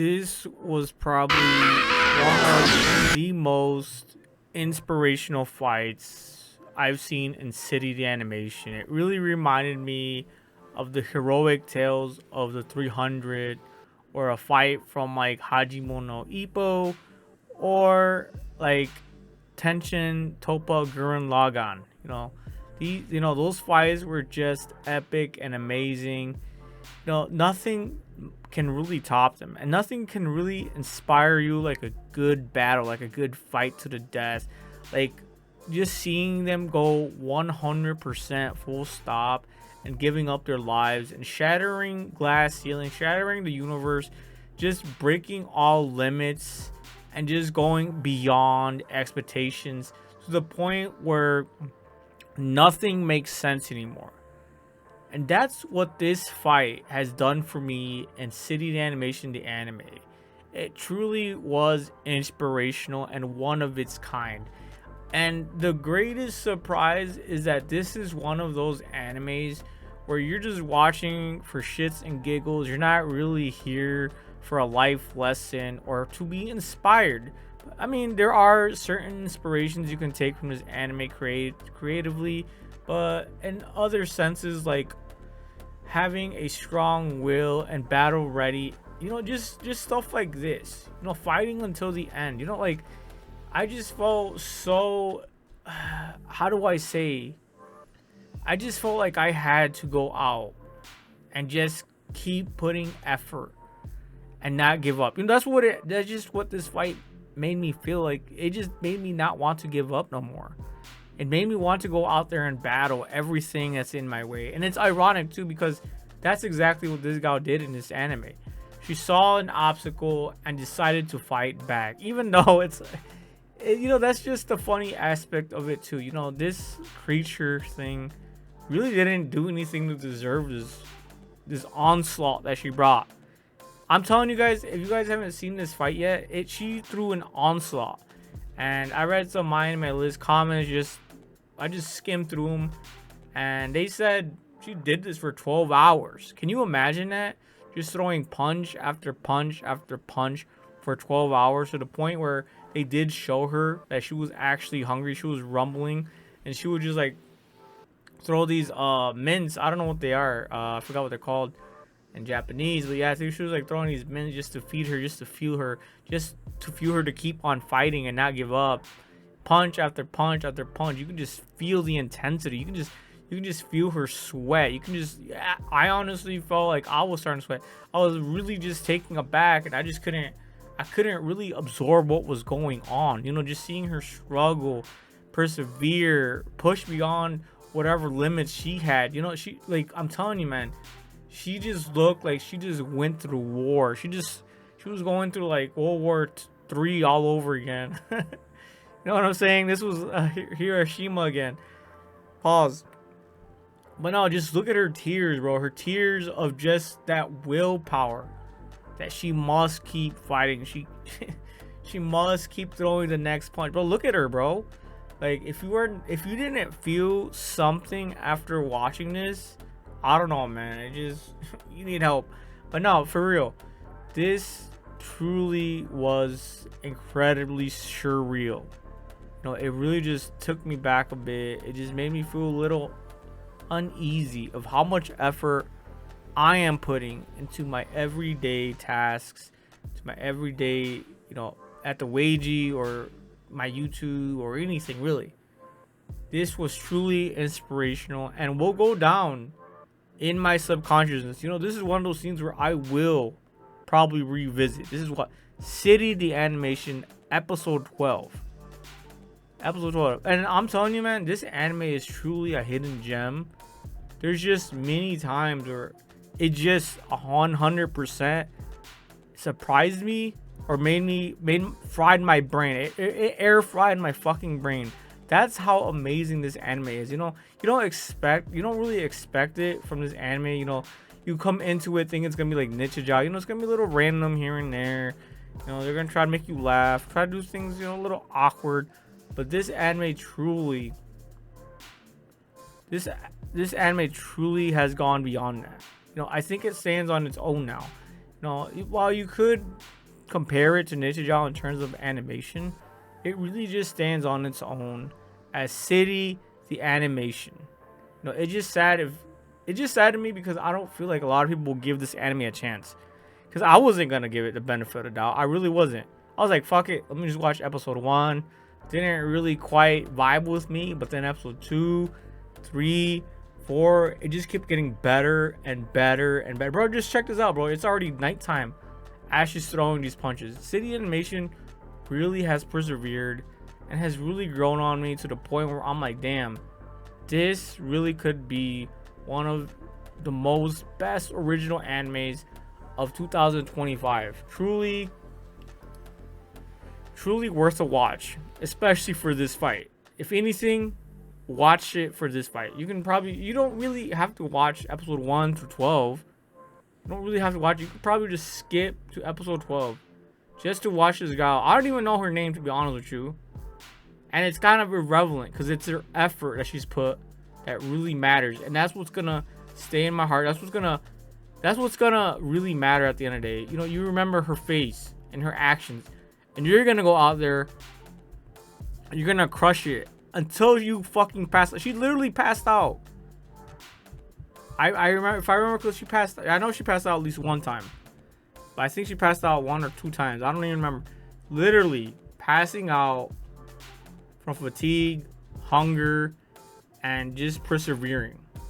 this was probably one of the most inspirational fights I've seen in City the Animation. It really reminded me of the heroic tales of the 300, or a fight from like Hajime no Ippo, or like Tenshin Toppa Gurren Lagann. Those fights were just epic and amazing. Nothing can really top them, and nothing can really inspire you like a good battle, like a good fight to the death. Like, just seeing them go 100% full stop and giving up their lives and shattering glass ceiling, shattering the universe, just breaking all limits and just going beyond expectations to the point where nothing makes sense anymore. And that's what this fight has done for me in City the Animation, the anime. It truly was inspirational and one of its kind. And the greatest surprise is that this is one of those animes where you're just watching for shits and giggles. You're not really here for a life lesson or to be inspired. I mean, there are certain inspirations you can take from this anime creatively, but in other senses, like having a strong will and battle ready, just stuff like this, fighting until the end, like I just felt so how do I say, I just felt like I had to go out and just keep putting effort and not give up. That's just what this fight made me feel like. It just made me not want to give up no more. It made me want to go out there and battle everything that's in my way. And it's ironic too, because that's exactly what this gal did in this anime. She saw an obstacle and decided to fight back, even though that's just the funny aspect of it too. This creature thing really didn't do anything to deserve this onslaught that she brought. I'm telling you guys, if you guys haven't seen this fight yet, she threw an onslaught. And I read some mine my list comments, I just skimmed through them, and they said she did this for 12 hours. Can you imagine that? Just throwing punch after punch after punch for 12 hours, to the point where they did show her that she was actually hungry. She was rumbling, and she would just like throw these mints. I don't know what they are. I forgot what they're called in Japanese, but yeah, I think she was like throwing these mints just to feed her, just to fuel her to keep on fighting and not give up. Punch after punch after punch. You can just feel the intensity. You can just feel her sweat. I honestly felt like I was starting to sweat. I was really just taken aback, and I couldn't really absorb what was going on. Just seeing her struggle, persevere, push beyond whatever limits she had. I'm telling you, man, she just looked like she just went through war. She was going through like World War III all over again. You know what I'm saying? This was Hiroshima again. Pause. But no, just look at her tears, bro. Her tears of just that willpower that she must keep fighting. She must keep throwing the next punch. Bro, look at her, bro. Like, if you didn't feel something after watching this, I don't know, man. You need help. But no, for real, this truly was incredibly surreal. It really just took me back a bit. It just made me feel a little uneasy of how much effort I am putting into my everyday tasks, to my everyday, at the Wagey or my YouTube or anything really. This was truly inspirational and will go down in my subconsciousness. This is one of those scenes where I will probably revisit. This is what City the Animation episode 12. Episode 12. And I'm telling you, man, this anime is truly a hidden gem. There's just many times where it just 100% surprised me, or fried my brain. It air fried my fucking brain. That's how amazing this anime is. You don't really expect it from this anime. You come into it thinking it's gonna be like Nichijou. It's gonna be a little random here and there. They're gonna try to make you laugh, try to do things, a little awkward. But this anime truly has gone beyond that. I think it stands on its own now. No, while you could compare it to Nichijou in terms of animation, it really just stands on its own as City the Animation. It's just sad to me because I don't feel like a lot of people will give this anime a chance. Because I wasn't gonna give it the benefit of the doubt. I really wasn't. I was like, fuck it, let me just watch episode 1. Didn't really quite vibe with me, but then episode 2, 3, 4, it just kept getting better and better and better. Bro, just check this out, bro. It's already nighttime. Ash is throwing these punches. City Animation really has persevered and has really grown on me to the point where I'm like, damn, this really could be one of the most best original animes of 2025. Truly worth a watch, especially for this fight. If anything, watch it for this fight. You don't really have to watch episode 1 through 12. You don't really have to watch. You could probably just skip to episode 12 just to watch this gal. I don't even know her name, to be honest with you. And it's kind of irrelevant because it's her effort that she's put that really matters. And that's what's gonna stay in my heart. That's what's gonna really matter at the end of the day. You know, you remember her face and her actions. And you're gonna go out there. You're gonna crush it until you fucking pass. She literally passed out. I remember, if I remember, because she passed. I know she passed out at least one time, but I think she passed out 1 or 2 times. I don't even remember. Literally passing out from fatigue, hunger, and just persevering.